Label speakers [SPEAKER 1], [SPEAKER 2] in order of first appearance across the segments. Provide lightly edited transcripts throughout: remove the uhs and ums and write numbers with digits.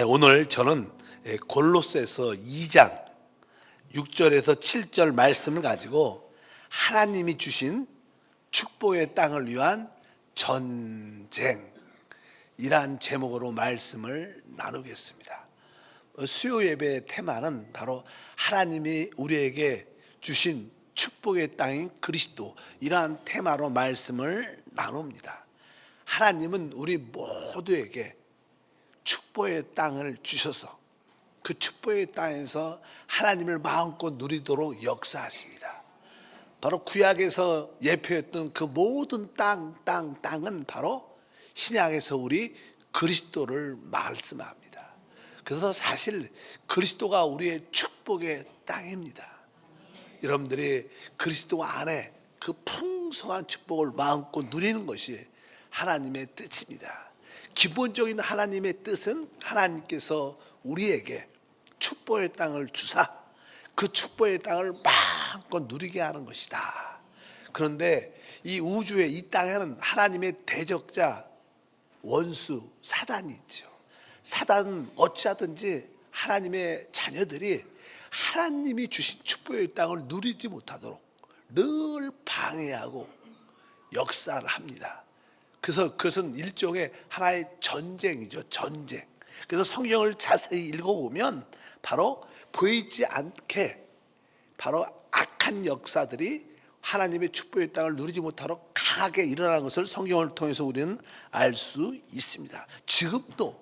[SPEAKER 1] 오늘 저는 골로새서 2장 6절에서 7절 말씀을 가지고 하나님이 주신 축복의 땅을 위한 전쟁이란 제목으로 말씀을 나누겠습니다. 수요 예배의 테마는 바로 하나님이 우리에게 주신 축복의 땅인 그리스도, 이러한 테마로 말씀을 나눕니다. 하나님은 우리 모두에게 축복의 땅을 주셔서 그 축복의 땅에서 하나님을 마음껏 누리도록 역사하십니다. 바로 구약에서 예표했던 그 모든 땅은 바로 신약에서 우리 그리스도를 말씀합니다. 그래서 사실 그리스도가 우리의 축복의 땅입니다. 여러분들이 그리스도 안에 그 풍성한 축복을 마음껏 누리는 것이 하나님의 뜻입니다. 기본적인 하나님의 뜻은 하나님께서 우리에게 축복의 땅을 주사 그 축복의 땅을 마음껏 누리게 하는 것이다. 그런데 이 우주의 이 땅에는 하나님의 대적자 원수 사단이 있죠. 사단은 어찌하든지 하나님의 자녀들이 하나님이 주신 축복의 땅을 누리지 못하도록 늘 방해하고 역사를 합니다. 그래서 그것은 일종의 하나의 전쟁이죠. 전쟁. 그래서 성경을 자세히 읽어보면 바로 보이지 않게 바로 악한 역사들이 하나님의 축복의 땅을 누리지 못하도록 강하게 일어나는 것을 성경을 통해서 우리는 알 수 있습니다. 지금도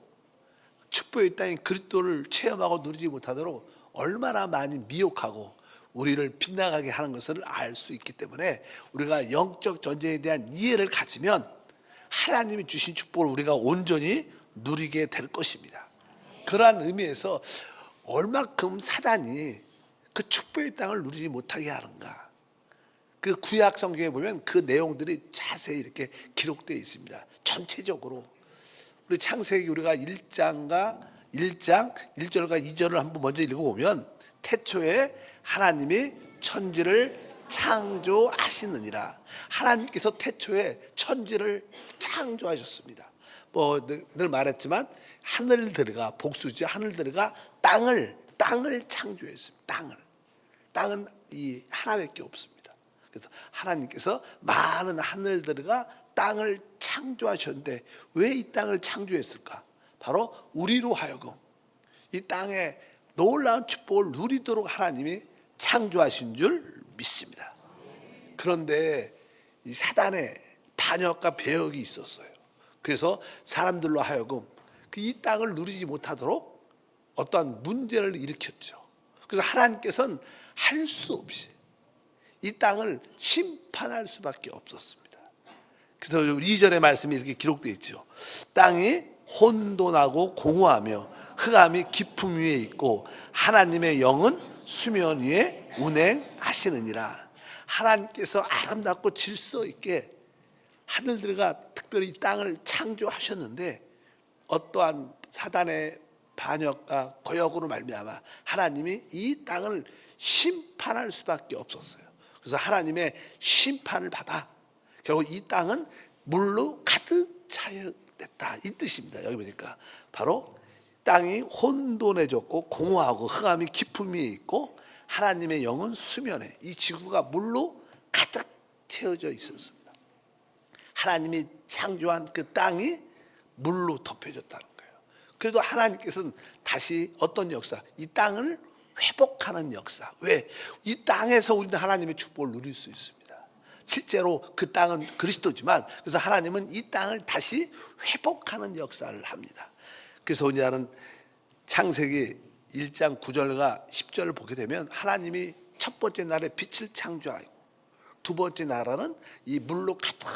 [SPEAKER 1] 축복의 땅인 그리스도를 체험하고 누리지 못하도록 얼마나 많이 미혹하고 우리를 빗나가게 하는 것을 알 수 있기 때문에 우리가 영적 전쟁에 대한 이해를 가지면 하나님이 주신 축복을 우리가 온전히 누리게 될 것입니다. 그러한 의미에서 얼마큼 사단이 그 축복의 땅을 누리지 못하게 하는가, 그 구약 성경에 보면 그 내용들이 자세히 이렇게 기록되어 있습니다. 전체적으로 우리 창세기 우리가 1장 1절과 2절을 한번 먼저 읽어보면 태초에 하나님이 천지를 창조하시느니라. 하나님께서 태초에 천지를 창조하셨습니다. 늘 말했지만 하늘들과 복수지, 하늘들과 땅을 창조했습니다. 땅은 이 하나밖에 없습니다. 그래서 하나님께서 많은 하늘들과 땅을 창조하셨는데 왜 이 땅을 창조했을까? 바로 우리로 하여금 이 땅에 놀라운 축복을 누리도록 하나님이 창조하신 줄 믿습니다. 그런데 이 사단의 반역과 배역이 있었어요. 그래서 사람들로 하여금 이 땅을 누리지 못하도록 어떠한 문제를 일으켰죠. 그래서 하나님께서는 할 수 없이 이 땅을 심판할 수밖에 없었습니다. 그래서 2절의 말씀이 이렇게 기록되어 있죠. 땅이 혼돈하고 공허하며 흑암이 깊음 위에 있고 하나님의 영은 수면 위에 운행하시느니라. 하나님께서 아름답고 질서 있게 하늘들과 특별히 이 땅을 창조하셨는데 어떠한 사단의 반역과 거역으로 말미암아 하나님이 이 땅을 심판할 수밖에 없었어요. 그래서 하나님의 심판을 받아 결국 이 땅은 물로 가득 차였다, 이 뜻입니다. 여기 보니까 바로 땅이 혼돈해졌고 공허하고 흑암이 깊음 위에 있고 하나님의 영은 수면에, 이 지구가 물로 가득 채워져 있었습니다. 하나님이 창조한 그 땅이 물로 덮여졌다는 거예요. 그래도 하나님께서는 다시 어떤 역사, 이 땅을 회복하는 역사. 왜? 이 땅에서 우리는 하나님의 축복을 누릴 수 있습니다. 실제로 그 땅은 그리스도지만 그래서 하나님은 이 땅을 다시 회복하는 역사를 합니다. 그래서 우리는 창세기 1장 9절과 10절을 보게 되면 하나님이 첫 번째 날에 빛을 창조하고 두 번째 날에는 이 물로 가득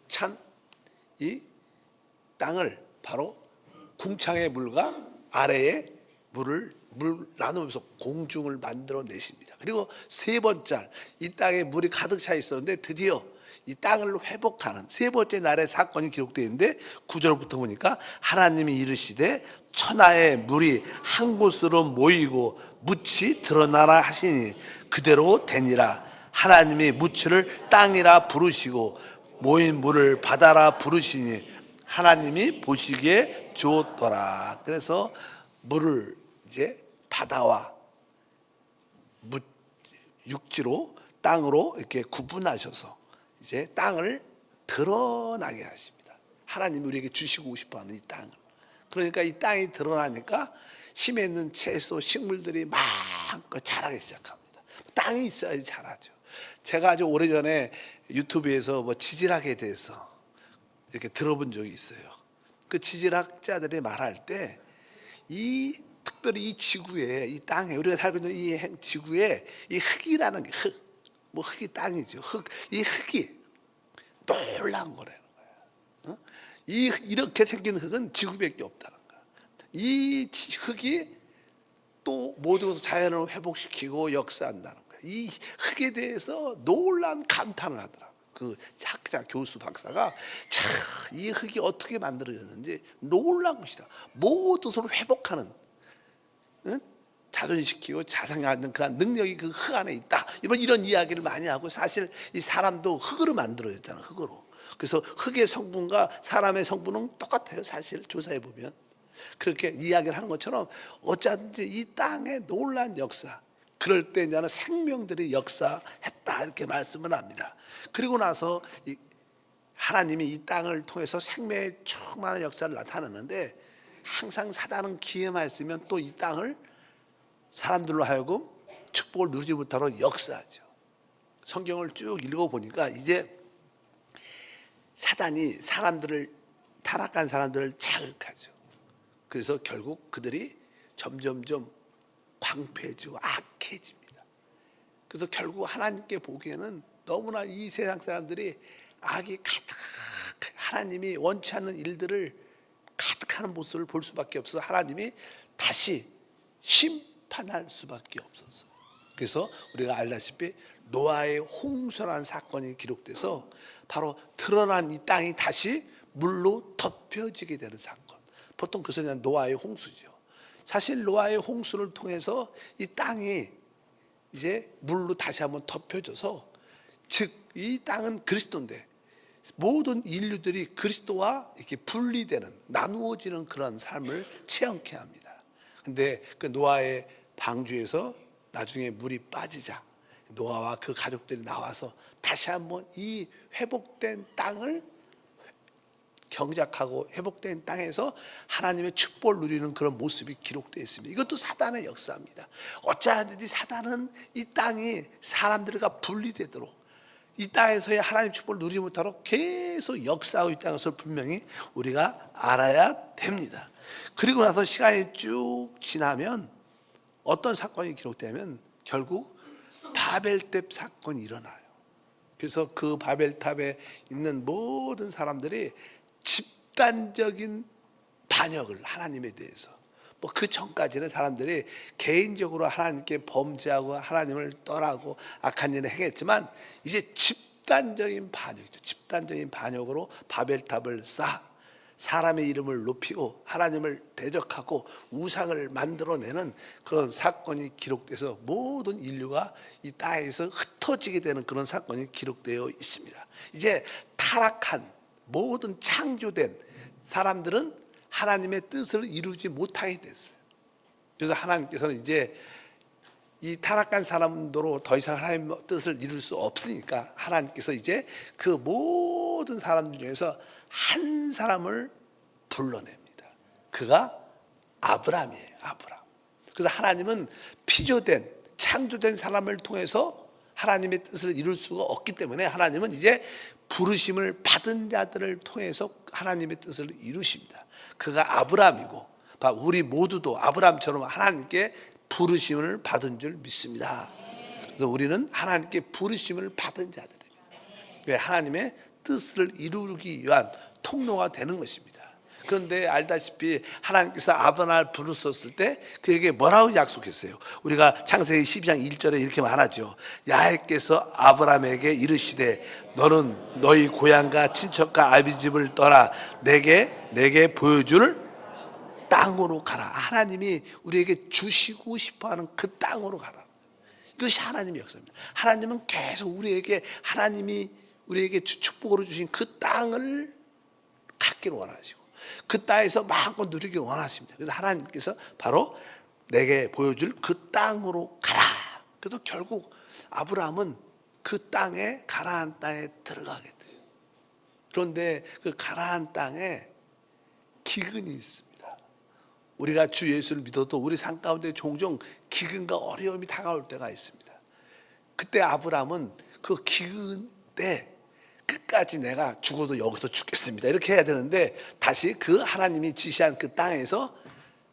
[SPEAKER 1] 찬 이 땅을 바로 궁창의 물과 아래의 물 나누면서 공중을 만들어 내십니다. 그리고 세 번째 이 땅에 물이 가득 차 있었는데 드디어 이 땅을 회복하는 세 번째 날의 사건이 기록되어 있는데 9절부터 보니까 하나님이 이르시되 천하의 물이 한 곳으로 모이고 묻이 드러나라 하시니 그대로 되니라. 하나님이 묻을 땅이라 부르시고 모인 물을 바다라 부르시니 하나님이 보시기에 주었더라. 그래서 물을 이제 바다와 육지로 땅으로 이렇게 구분하셔서 이제 땅을 드러나게 하십니다. 하나님이 우리에게 주시고 싶어하는 이 땅을. 그러니까 이 땅이 드러나니까 심에 있는 채소, 식물들이 마음껏 자라기 시작합니다. 땅이 있어야지 자라죠. 제가 아주 오래전에 유튜브에서 뭐 지질학에 대해서 이렇게 들어본 적이 있어요. 그 지질학자들이 말할 때 특별히 이 지구에, 이 땅에, 우리가 살고 있는 이 지구에 이 흙이라는 게 흙이 땅이죠. 이 흙이 놀라운 거라는 거예요. 이렇게 생긴 흙은 지구밖에 없다는 거예요. 이 흙이 또 모든 자연을 회복시키고 역사한다는 거예요. 이 흙에 대해서 놀라운 감탄을 하더라고요. 그 학자, 교수, 박사가 이 흙이 어떻게 만들어졌는지 놀라운 것이다. 모든 것을 회복하는, 자존시키고 자상하는 그런 능력이 그 흙 안에 있다. 이런 이야기를 많이 하고, 사실 이 사람도 흙으로 만들어졌잖아요. 흙으로. 그래서 흙의 성분과 사람의 성분은 똑같아요. 사실 조사해 보면 그렇게 이야기를 하는 것처럼 어쩌든지 이 땅의 놀라운 역사, 그럴 때 이제는 생명들이 역사했다 이렇게 말씀을 합니다. 그리고 나서 하나님이 이 땅을 통해서 생명의 충만한 역사를 나타내는데, 항상 사단은 기회만 있으면 또 이 땅을 사람들로 하여금 축복을 누리지 못하도록 역사하죠. 성경을 쭉 읽어보니까 이제 사단이 타락한 사람들을 자극하죠. 그래서 결국 그들이 점점점 광폐해지고 악해집니다. 그래서 결국 하나님께 보기에는 너무나 이 세상 사람들이 악이 가득, 하나님이 원치 않는 일들을 가득하는 모습을 볼 수밖에 없어서 하나님이 다시 심판할 수밖에 없었어요. 그래서 우리가 알다시피 노아의 홍수라는 사건이 기록돼서 바로 드러난 이 땅이 다시 물로 덮여지게 되는 사건, 보통 그것을 그냥 노아의 홍수죠. 사실 노아의 홍수를 통해서 이 땅이 이제 물로 다시 한번 덮여져서, 즉 이 땅은 그리스도인데 모든 인류들이 그리스도와 이렇게 분리되는, 나누어지는 그런 삶을 체험케 합니다. 근데 그 노아의 방주에서 나중에 물이 빠지자 노아와 그 가족들이 나와서 다시 한번 이 회복된 땅을 경작하고 회복된 땅에서 하나님의 축복을 누리는 그런 모습이 기록되어 있습니다. 이것도 사단의 역사입니다. 어찌하든지 사단은 이 땅이 사람들과 분리되도록, 이 땅에서의 하나님의 축복을 누리지 못하도록 계속 역사하고 있다는 것을 분명히 우리가 알아야 됩니다. 그리고 나서 시간이 쭉 지나면 어떤 사건이 기록되면 결국 바벨탑 사건이 일어나요. 그래서 그 바벨탑에 있는 모든 사람들이 집단적인 반역을, 하나님에 대해서, 뭐 그 전까지는 사람들이 개인적으로 하나님께 범죄하고 하나님을 떠나고 악한 일을 행했지만, 이제 집단적인 반역이죠. 집단적인 반역으로 바벨탑을 사람의 이름을 높이고 하나님을 대적하고 우상을 만들어내는 그런 사건이 기록돼서 모든 인류가 이 땅에서 흩어지게 되는 그런 사건이 기록되어 있습니다. 이제 타락한 모든 창조된 사람들은 하나님의 뜻을 이루지 못하게 됐어요. 그래서 하나님께서는 이제 이 타락한 사람들로 더 이상 하나님의 뜻을 이룰 수 없으니까 하나님께서 이제 그 모든 사람들 중에서 한 사람을 불러냅니다. 그가 아브라함이에요. 아브라함. 그래서 하나님은 피조된, 창조된 사람을 통해서 하나님의 뜻을 이룰 수가 없기 때문에 하나님은 이제 부르심을 받은 자들을 통해서 하나님의 뜻을 이루십니다. 그가 아브라함이고 우리 모두도 아브라함처럼 하나님께 부르심을 받은 줄 믿습니다. 그래서 우리는 하나님께 부르심을 받은 자들입니다. 왜? 하나님의 뜻을 이루기 위한 통로가 되는 것입니다. 그런데 알다시피 하나님께서 아브라함을 부르셨을 때 그에게 뭐라고 약속했어요? 우리가 창세기 12장 1절에 이렇게 말하죠. 야훼께서 아브라함에게 이르시되 너는 너희 고향과 친척과 아비 집을 떠나 내게 보여줄 땅으로 가라. 하나님이 우리에게 주시고 싶어하는 그 땅으로 가라. 이것이 하나님의 역사입니다. 하나님은 계속 하나님이 우리에게 축복으로 주신 그 땅을 갖기를 원하시고, 그 땅에서 마음껏 누리기 원하십니다. 그래서 하나님께서 바로 내게 보여줄 그 땅으로 가라. 그래서 결국 아브라함은 그 땅에, 가나안 땅에 들어가게 돼요. 그런데 그 가나안 땅에 기근이 있습니다. 우리가 주 예수를 믿어도 우리 삶 가운데 종종 기근과 어려움이 다가올 때가 있습니다. 그때 아브라함은 그 기근 때 끝까지 내가 죽어도 여기서 죽겠습니다 이렇게 해야 되는데, 다시 그 하나님이 지시한 그 땅에서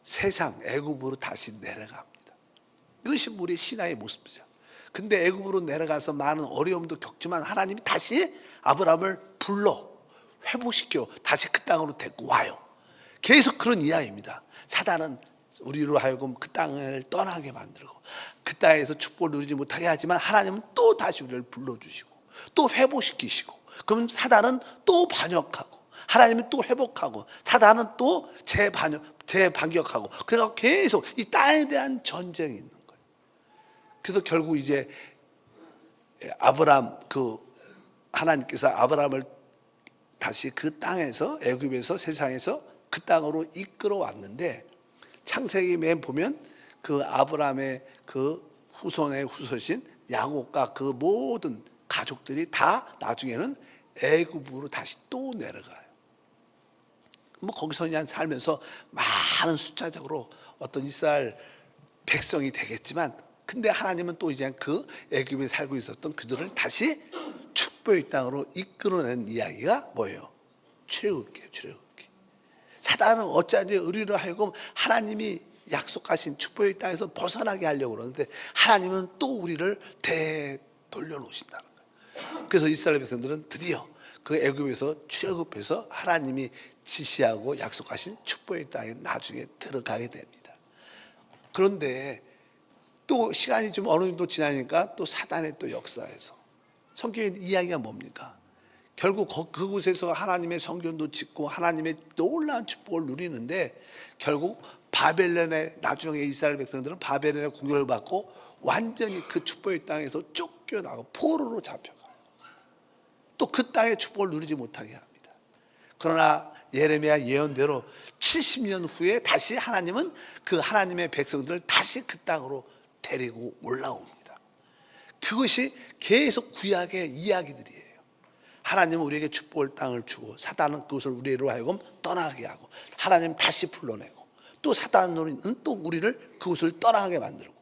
[SPEAKER 1] 세상 애굽으로 다시 내려갑니다. 이것이 우리의 신앙의 모습이죠. 근데 애굽으로 내려가서 많은 어려움도 겪지만 하나님이 다시 아브라함을 불러 회복시켜 다시 그 땅으로 데리고 와요. 계속 그런 이야기입니다. 사단은 우리로 하여금 그 땅을 떠나게 만들고 그 땅에서 축복을 누리지 못하게 하지만, 하나님은 또 다시 우리를 불러주시고 또 회복시키시고, 그럼 사단은 또 반역하고 하나님은 또 회복하고 사단은 또 재반격하고, 그래서 계속 이 땅에 대한 전쟁이 있는 거예요. 그래서 결국 이제 아브라함, 하나님께서 아브라함을 다시 그 땅에서, 애굽에서, 세상에서 그 땅으로 이끌어 왔는데, 창세기 맨 보면 그 아브라함의 그 후손의 후손인 야곱과 그 모든 가족들이 다 나중에는 애굽으로 다시 또 내려가요. 뭐 거기서 그냥 살면서 많은 숫자적으로 어떤 이스라엘 백성이 되겠지만, 근데 하나님은 또 이제 그 애굽에 살고 있었던 그들을 다시 축복의 땅으로 이끌어낸 이야기가 뭐예요? 출애굽기예요. 출애굽기. 사단은 어찌하든지 우리로 하여금 하나님이 약속하신 축복의 땅에서 벗어나게 하려고 그러는데, 하나님은 또 우리를 되돌려놓으신다는 거예요. 그래서 이스라엘 백성들은 드디어 그 애굽에서 출애굽해서 하나님이 지시하고 약속하신 축복의 땅에 나중에 들어가게 됩니다. 그런데 또 시간이 좀 어느 정도 지나니까 또 사단의 또 역사에서, 성경의 이야기가 뭡니까? 결국 그곳에서 하나님의 성전도 짓고 하나님의 놀라운 축복을 누리는데, 결국 바벨론에, 나중에 이스라엘 백성들은 바벨론의 공격을 받고 완전히 그 축복의 땅에서 쫓겨나고 포로로 잡혀가요. 또 그 땅의 축복을 누리지 못하게 합니다. 그러나 예레미야 예언대로 70년 후에 다시 하나님은 그 하나님의 백성들을 다시 그 땅으로 데리고 올라옵니다. 그것이 계속 구약의 이야기들이에요. 하나님은 우리에게 축복의 땅을 주고 사단은 그것을 우리로 하여금 떠나게 하고, 하나님 다시 불러내고, 또 사단은 또 우리를 그곳을 떠나게 만들고,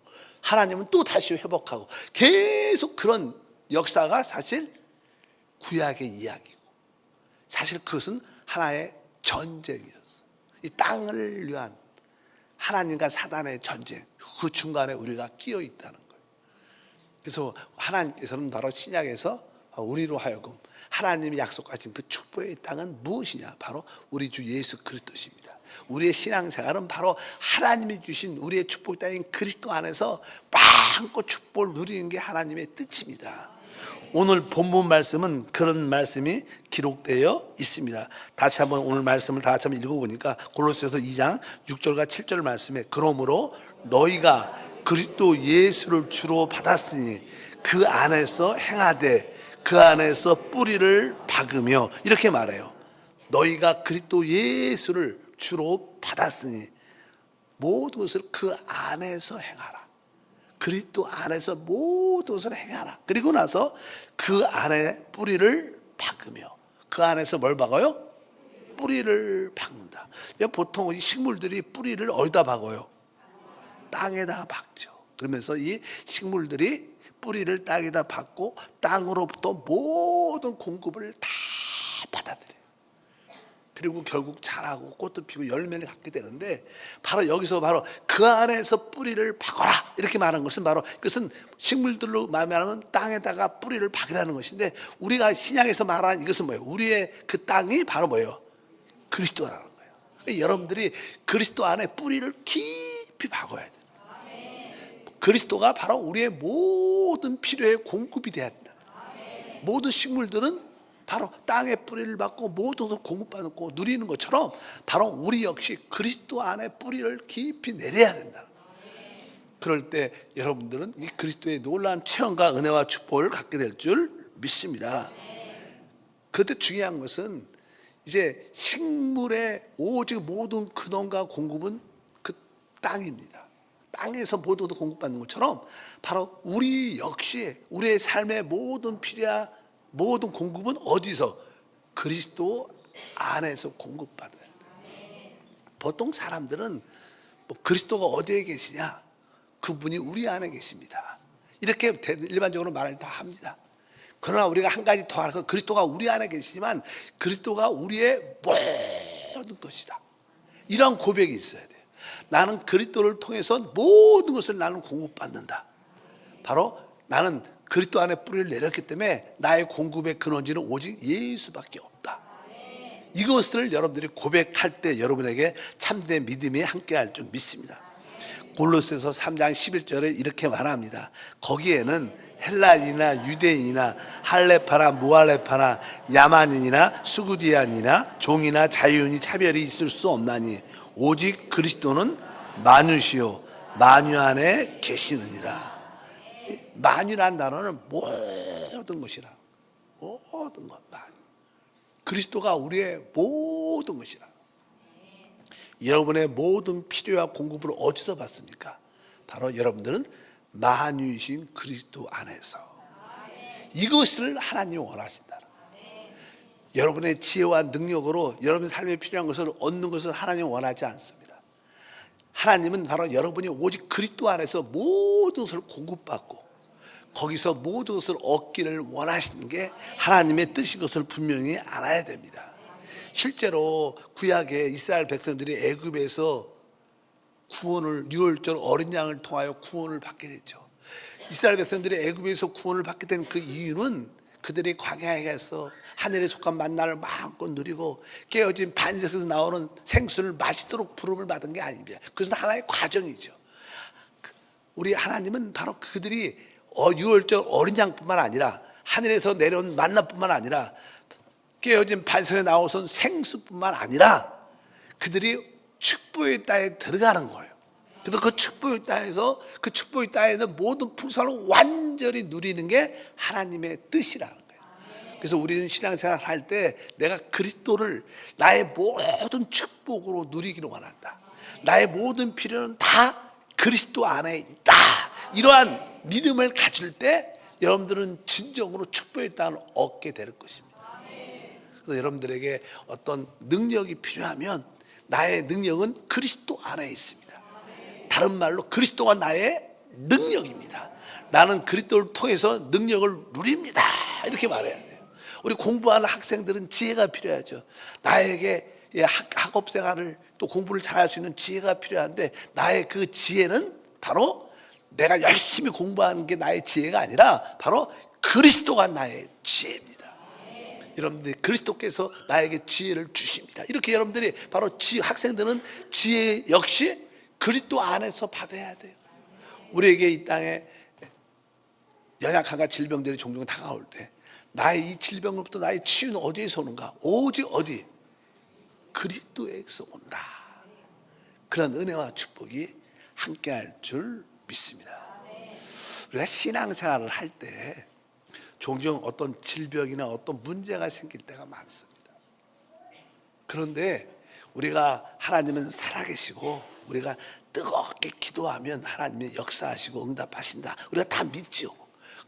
[SPEAKER 1] 하나님은 또 다시 회복하고, 계속 그런 역사가 사실 구약의 이야기고, 사실 그것은 하나의 전쟁이었어요. 이 땅을 위한 하나님과 사단의 전쟁, 그 중간에 우리가 끼어 있다는 거예요. 그래서 하나님께서는 바로 신약에서 우리로 하여금 하나님이 약속하신 그 축복의 땅은 무엇이냐? 바로 우리 주 예수 그리스도십니다. 우리의 신앙생활은 바로 하나님이 주신 우리의 축복의 땅인 그리스도 안에서 마음껏 축복을 누리는 게 하나님의 뜻입니다. 오늘 본문 말씀은 그런 말씀이 기록되어 있습니다. 다시 한번 오늘 말씀을 다 같이 한번 읽어보니까 골로새서 2장 6절과 7절 말씀에, 그러므로 너희가 그리스도 예수를 주로 받았으니 그 안에서 행하되 그 안에서 뿌리를 박으며, 이렇게 말해요. 너희가 그리스도 예수를 주로 받았으니 모든 것을 그 안에서 행하라. 그리스도 안에서 모든 것을 행하라. 그리고 나서 그 안에 뿌리를 박으며, 그 안에서 뭘 박아요? 뿌리를 박는다. 보통 이 식물들이 뿌리를 어디다 박아요? 땅에다 박죠. 그러면서 이 식물들이 뿌리를 땅에다 박고 땅으로부터 모든 공급을 다 받아들여요. 그리고 결국 자라고 꽃도 피고 열매를 갖게 되는데, 바로 여기서 바로 그 안에서 뿌리를 박아라 이렇게 말하는 것은, 바로 이것은 식물들로 말하면 땅에다가 뿌리를 박으라는 것인데, 우리가 신약에서 말하는 이것은 뭐예요? 우리의 그 땅이 바로 뭐예요? 그리스도라는 거예요. 그러니까 여러분들이 그리스도 안에 뿌리를 깊이 박아야 돼요. 그리스도가 바로 우리의 모든 필요의 공급이 되어야 된다. 모든 식물들은 바로 땅에 뿌리를 받고 모든 것을 공급받고 누리는 것처럼, 바로 우리 역시 그리스도 안에 뿌리를 깊이 내려야 된다. 그럴 때 여러분들은 이 그리스도의 놀라운 체험과 은혜와 축복을 갖게 될 줄 믿습니다. 그런데 중요한 것은 이제 식물의 오직 모든 근원과 공급은 그 땅입니다. 땅에서 모두 공급받는 것처럼 바로 우리 역시 우리의 삶의 모든 필요와 모든 공급은 어디서? 그리스도 안에서 공급받아야 돼요. 보통 사람들은 뭐 그리스도가 어디에 계시냐? 그분이 우리 안에 계십니다. 이렇게 일반적으로 말을 다 합니다. 그러나 우리가 한 가지 더 알아서 그리스도가 우리 안에 계시지만 그리스도가 우리의 모든 것이다. 이런 고백이 있어야 돼요. 나는 그리스도를 통해서 모든 것을 나는 공급받는다. 바로 나는 그리스도 안에 뿌리를 내렸기 때문에 나의 공급의 근원지는 오직 예수밖에 없다. 이것을 여러분들이 고백할 때 여러분에게 참된 믿음이 함께할 줄 믿습니다. 골로새서 3장 11절에 이렇게 말합니다. 거기에는 헬라인이나 유대인이나 할레파나 무할레파나 야만인이나 수구디안이나 종이나 자유인이 차별이 있을 수 없나니 오직 그리스도는 만유시요 만유 안에 계시느니라. 만유란 단어는 모든 것이라. 모든 것. 만유. 그리스도가 우리의 모든 것이라. 여러분의 모든 필요와 공급을 어디서 받습니까? 바로 여러분들은 만유이신 그리스도 안에서. 이것을 하나님이 원하신다. 여러분의 지혜와 능력으로 여러분의 삶에 필요한 것을 얻는 것을 하나님은 원하지 않습니다. 하나님은 바로 여러분이 오직 그리스도 안에서 모든 것을 공급받고 거기서 모든 것을 얻기를 원하시는 게 하나님의 뜻인 것을 분명히 알아야 됩니다. 실제로 구약의 이스라엘 백성들이 애굽에서 구원을 유월절 어린 양을 통하여 구원을 받게 됐죠. 이스라엘 백성들이 애굽에서 구원을 받게 된 그 이유는 그들이 광야에 가서 하늘에 속한 만나를 마음껏 누리고 깨어진 반석에서 나오는 생수를 마시도록 부름을 받은 게 아닙니다. 그것은 하나의 과정이죠. 우리 하나님은 바로 그들이 유월절 어린 양뿐만 아니라 하늘에서 내려온 만나뿐만 아니라 깨어진 반석에 나오선 생수뿐만 아니라 그들이 축복의 땅에 들어가는 거예요. 그래서 그 축복의 땅에서 그 축복의 땅에는 모든 풍성을 완전히 누리는 게 하나님의 뜻이라는 거예요. 그래서 우리는 신앙생활 할 때 내가 그리스도를 나의 모든 축복으로 누리기를 원한다. 나의 모든 필요는 다 그리스도 안에 있다. 이러한 믿음을 가질 때 여러분들은 진정으로 축복의 땅을 얻게 될 것입니다. 그래서 여러분들에게 어떤 능력이 필요하면 나의 능력은 그리스도 안에 있습니다. 다른 말로 그리스도가 나의 능력입니다. 나는 그리스도를 통해서 능력을 누립니다. 이렇게 말해야 돼요. 우리 공부하는 학생들은 지혜가 필요하죠. 나에게 학업 생활을 또 공부를 잘할 수 있는 지혜가 필요한데 나의 그 지혜는 바로 내가 열심히 공부하는 게 나의 지혜가 아니라 바로 그리스도가 나의 지혜입니다. 여러분들이 그리스도께서 나에게 지혜를 주십니다. 이렇게 여러분들이 바로 학생들은 지혜 역시 그리스도 안에서 받아야 돼요. 우리에게 이 땅에 연약함과 질병들이 종종 다가올 때 나의 이 질병으로부터 나의 치유는 어디에서 오는가? 오직 어디? 그리스도에서 온다. 그런 은혜와 축복이 함께할 줄 믿습니다. 우리가 신앙생활을 할 때 종종 어떤 질병이나 어떤 문제가 생길 때가 많습니다. 그런데 우리가 하나님은 살아계시고 우리가 뜨겁게 기도하면 하나님이 역사하시고 응답하신다. 우리가 다 믿죠.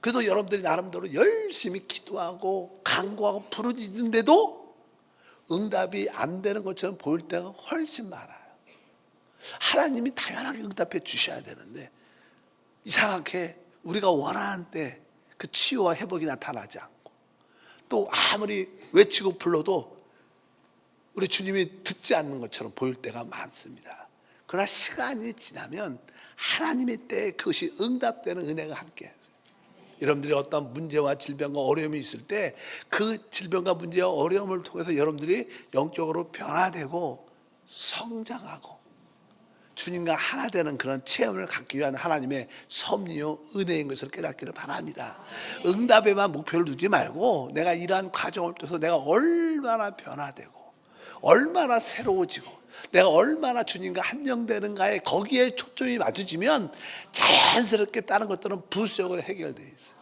[SPEAKER 1] 그래도 여러분들이 나름대로 열심히 기도하고 간구하고 부르짖는데도 응답이 안 되는 것처럼 보일 때가 훨씬 많아요. 하나님이 당연하게 응답해 주셔야 되는데 이상하게 우리가 원하는 때 그 치유와 회복이 나타나지 않고 또 아무리 외치고 불러도 우리 주님이 듣지 않는 것처럼 보일 때가 많습니다. 그러나 시간이 지나면 하나님의 때에 그것이 응답되는 은혜가 함께해요. 여러분들이 어떤 문제와 질병과 어려움이 있을 때 그 질병과 문제와 어려움을 통해서 여러분들이 영적으로 변화되고 성장하고 주님과 하나 되는 그런 체험을 갖기 위한 하나님의 섭리요 은혜인 것을 깨닫기를 바랍니다. 응답에만 목표를 두지 말고 내가 이러한 과정을 통해서 내가 얼마나 변화되고 얼마나 새로워지고 내가 얼마나 주님과 한정되는가에 거기에 초점이 맞춰지면 자연스럽게 다른 것들은 부수적으로 해결되어 있어요.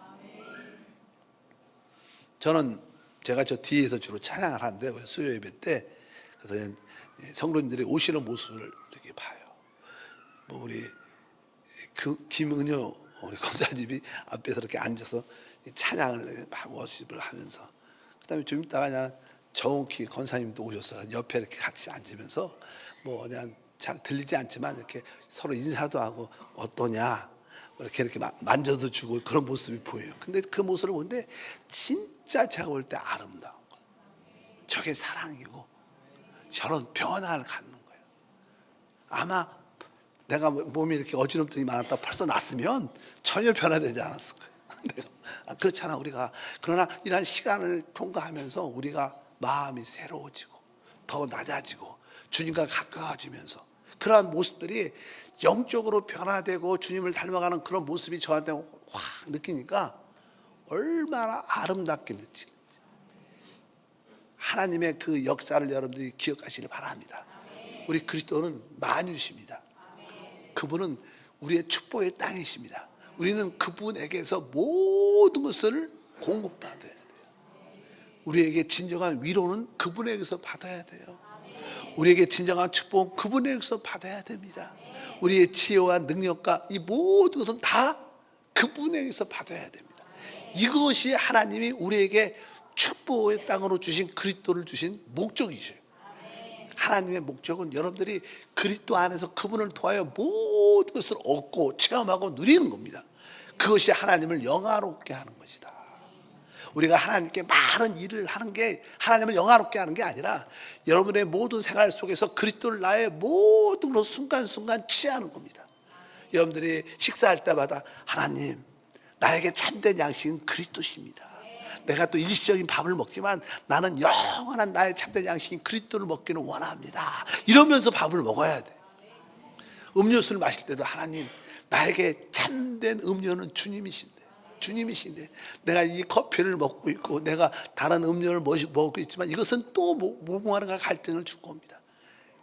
[SPEAKER 1] 저는 제가 저 뒤에서 주로 찬양을 하는데 수요 예배 때 그래서 성도님들이 오시는 모습을 이렇게 봐요. 뭐 우리 김은효 우리 권사님이 앞에서 이렇게 앉아서 찬양을 막 워십을 하면서, 그다음에 좀 있다가 그냥 정욱희 권사님도 오셨어요. 옆에 이렇게 같이 앉으면서 뭐 그냥 잘 들리지 않지만 이렇게 서로 인사도 하고 어떠냐 이렇게 만져도 주고 그런 모습이 보여요. 근데 그 모습을 보는데 진짜 제가 볼 때 아름다운 거예요. 저게 사랑이고 저런 변화를 갖는 거예요. 아마 내가 몸이 이렇게 어지럼증이 많았다 벌써 낫으면 전혀 변화되지 않았을 거예요. 그렇잖아 우리가. 그러나 이러한 시간을 통과하면서 우리가 마음이 새로워지고 더 낮아지고 주님과 가까워지면서 그러한 모습들이 영적으로 변화되고 주님을 닮아가는 그런 모습이 저한테 확 느끼니까 얼마나 아름답게 느끼는지 하나님의 그 역사를 여러분들이 기억하시길 바랍니다. 우리 그리스도는 만유십니다. 그분은 우리의 축복의 땅이십니다. 우리는 그분에게서 모든 것을 공급받아야 돼요. 우리에게 진정한 위로는 그분에게서 받아야 돼요. 우리에게 진정한 축복은 그분에게서 받아야 됩니다. 우리의 지혜와 능력과 이 모든 것은 다 그분에게서 받아야 됩니다. 이것이 하나님이 우리에게 축복의 땅으로 주신 그리스도를 주신 목적이죠. 하나님의 목적은 여러분들이 그리스도 안에서 그분을 통하여 모든 것을 얻고 체험하고 누리는 겁니다. 그것이 하나님을 영화롭게 하는 것이다. 우리가 하나님께 많은 일을 하는 게 하나님을 영화롭게 하는 게 아니라 여러분의 모든 생활 속에서 그리스도를 나의 모든 것으로 순간순간 취하는 겁니다. 여러분들이 식사할 때마다 하나님 나에게 참된 양식은 그리스도십니다. 내가 또 일시적인 밥을 먹지만 나는 영원한 나의 참된 양식인 그리스도를 먹기는 원합니다. 이러면서 밥을 먹어야 돼. 음료수를 마실 때도 하나님 나에게 참된 음료는 주님이신데 내가 이 커피를 먹고 있고 내가 다른 음료를 먹고 있지만 이것은 또 무궁화가 갈등을 줄 겁니다.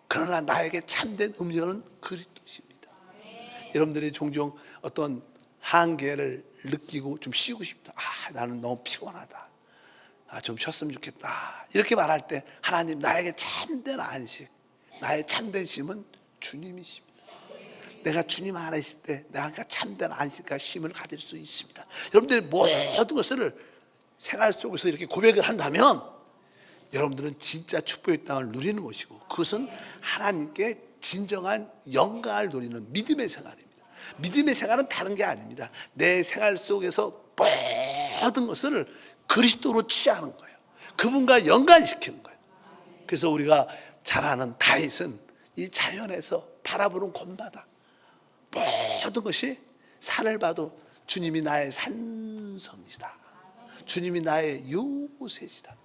[SPEAKER 1] 그러나 나에게 참된 음료는 그리스도십니다. 여러분들이 종종 어떤 한계를 느끼고 좀 쉬고 싶다. 나는 너무 피곤하다. 좀 쉬었으면 좋겠다. 이렇게 말할 때 하나님 나에게 참된 안식, 나의 참된 쉼은 주님이십니다. 내가 주님 안에 있을 때 내가 참된 안식과 쉼을 가질 수 있습니다. 여러분들이 모든 것을 생활 속에서 이렇게 고백을 한다면 여러분들은 진짜 축복의 땅을 누리는 것이고 그것은 하나님께 진정한 영광을 누리는 믿음의 생활입니다. 믿음의 생활은 다른 게 아닙니다. 내 생활 속에서 모든 것을 그리스도로 취하는 거예요. 그분과 연관시키는 거예요. 그래서 우리가 잘 아는 다윗은 이 자연에서 바라보는 곳마다 모든 것이 산을 봐도 주님이 나의 산성이시다. 주님이 나의 요새시다.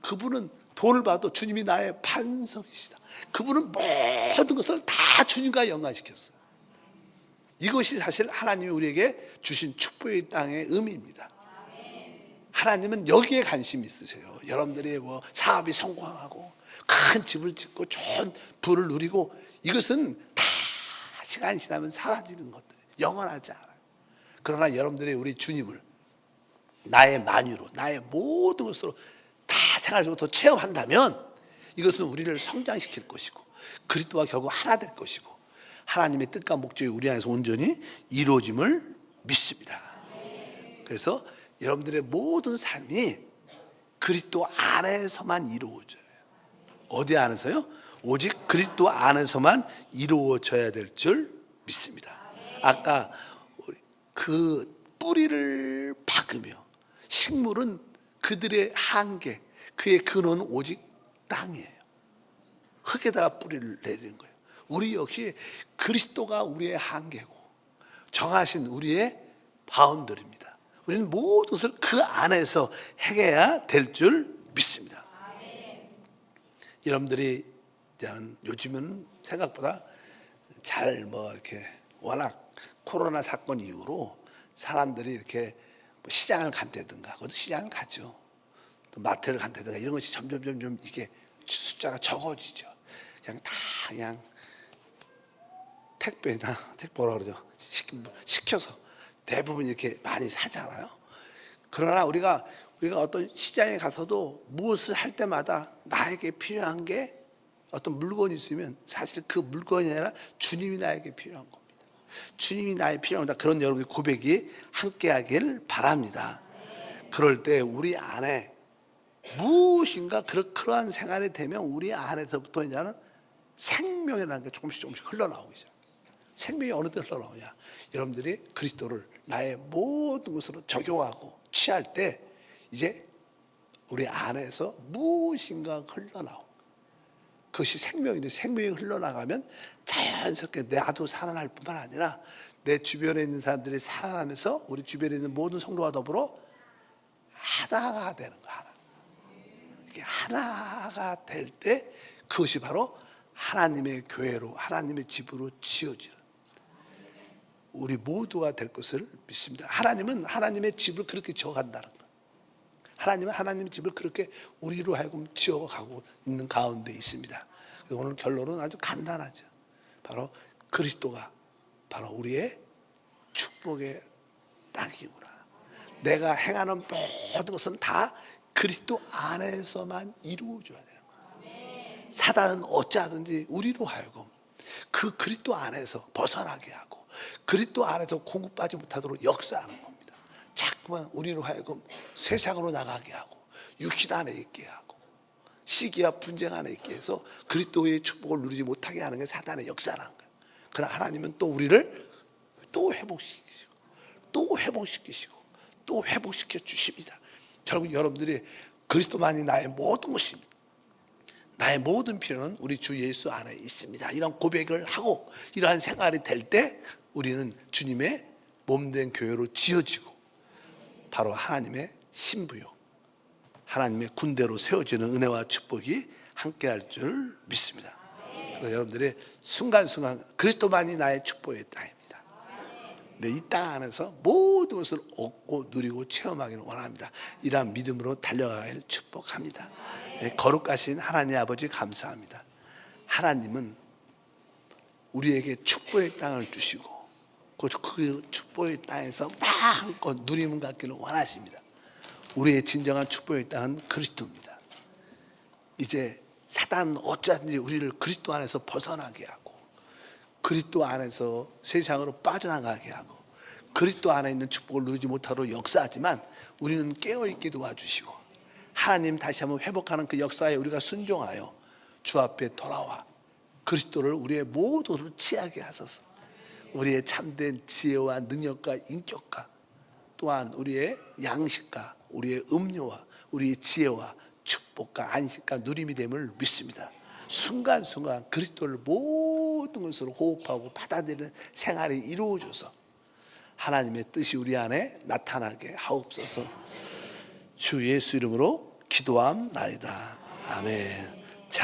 [SPEAKER 1] 그분은 돌을 봐도 주님이 나의 반석이시다. 그분은 모든 것을 다 주님과 연관시켰어요. 이것이 사실 하나님이 우리에게 주신 축복의 땅의 의미입니다. 하나님은 여기에 관심이 있으세요. 여러분들이 뭐 사업이 성공하고 큰 집을 짓고 좋은 부를 누리고 이것은 다 시간이 지나면 사라지는 것들, 영원하지 않아요. 그러나 여러분들이 우리 주님을 나의 만유로 나의 모든 것으로 다 생활적으로 체험한다면 이것은 우리를 성장시킬 것이고 그리스도와 결국 하나 될 것이고 하나님의 뜻과 목적이 우리 안에서 온전히 이루어짐을 믿습니다. 그래서 여러분들의 모든 삶이 그리스도 안에서만 이루어져요. 어디 안에서요? 오직 그리스도 안에서만 이루어져야 될 줄 믿습니다. 아까 그 뿌리를 박으며 식물은 그들의 한계, 그의 근원은 오직 땅이에요. 흙에다가 뿌리를 내리는 거예요. 우리 역시 그리스도가 우리의 한계고 정하신 우리의 바운더리입니다. 우리는 모든 것을 그 안에서 행해야 될 줄 믿습니다. 여러분들이 요즘은 생각보다 잘 이렇게 워낙 코로나 사건 이후로 사람들이 이렇게 시장을 간다든가, 그것도 시장을 가죠. 또 마트를 간다든가 이런 것이 점점 이게 숫자가 적어지죠. 그냥 택배라 그러죠. 시켜서 대부분 이렇게 많이 사잖아요. 그러나 우리가 우리가 어떤 시장에 가서도 무엇을 할 때마다 나에게 필요한 게 어떤 물건이 있으면 사실 그 물건이 아니라 주님이 나에게 필요한 겁니다. 주님이 나에게 필요합니다. 그런 여러분의 고백이 함께 하길 바랍니다. 그럴 때 우리 안에 무엇인가 그러한 생활이 되면 우리 안에서부터 이제는 생명이라는 게 조금씩 흘러나오기 시작합니다. 생명이 어느 때 흘러나오냐? 여러분들이 그리스도를 나의 모든 것으로 적용하고 취할 때 이제 우리 안에서 무엇인가 흘러나오고, 그것이 생명인데, 생명이 흘러나가면 자연스럽게 나도 살아날 뿐만 아니라 내 주변에 있는 사람들이 살아나면서 우리 주변에 있는 모든 성도와 더불어 하나가 되는 거야. 이게 하나가 될 때 그것이 바로 하나님의 교회로, 하나님의 집으로 지어지는 우리 모두가 될 것을 믿습니다. 하나님은 하나님의 집을 그렇게 지어간다는 것. 하나님은 하나님의 집을 그렇게 우리로 하여금 지어가고 있는 가운데 있습니다. 그래서 오늘 결론은 아주 간단하죠. 바로 그리스도가 바로 우리의 축복의 땅이구나. 내가 행하는 모든 것은 다 그리스도 안에서만 이루어져야 되는 거예요. 사단은 어찌하든지 우리로 하여금 그 그리스도 안에서 벗어나게 하고 그리스도 안에서 공급받지 못하도록 역사하는 겁니다. 자꾸만 우리로 하여금 세상으로 나가게 하고 육신 안에 있게 하고 시기와 분쟁 안에 있게 해서 그리스도의 축복을 누리지 못하게 하는 게 사단의 역사라는 거예요. 그러나 하나님은 또 우리를 또 회복시키시고 또 회복시키시고 또 회복시켜 주십니다. 결국 여러분들이 그리스도만이 나의 모든 것입니다. 나의 모든 필요는 우리 주 예수 안에 있습니다. 이런 고백을 하고 이러한 생활이 될 때 우리는 주님의 몸된 교회로 지어지고 바로 하나님의 신부요, 하나님의 군대로 세워지는 은혜와 축복이 함께할 줄 믿습니다. 그래서 여러분들이 순간순간 그리스도만이 나의 축복의 땅입니다. 네, 이 땅 안에서 모든 것을 얻고 누리고 체험하기를 원합니다. 이러한 믿음으로 달려가길 축복합니다. 네, 거룩하신 하나님 아버지 감사합니다. 하나님은 우리에게 축복의 땅을 주시고 그 축복의 땅에서 마음껏 누림을 갖기를 원하십니다. 우리의 진정한 축복의 땅은 그리스도입니다. 이제 사단은 어찌하든지 우리를 그리스도 안에서 벗어나게 하고 그리스도 안에서 세상으로 빠져나가게 하고 그리스도 안에 있는 축복을 누리지 못하도록 역사하지만 우리는 깨어있게 도와주시고 하나님 다시 한번 회복하는 그 역사에 우리가 순종하여 주 앞에 돌아와 그리스도를 우리의 모두로 취하게 하소서. 우리의 참된 지혜와 능력과 인격과 또한 우리의 양식과 우리의 음료와 우리의 지혜와 축복과 안식과 누림이 됨을 믿습니다. 순간순간 그리스도를 모든 것으로 호흡하고 받아들이는 생활이 이루어져서 하나님의 뜻이 우리 안에 나타나게 하옵소서. 주 예수 이름으로 기도함나이다. 아멘.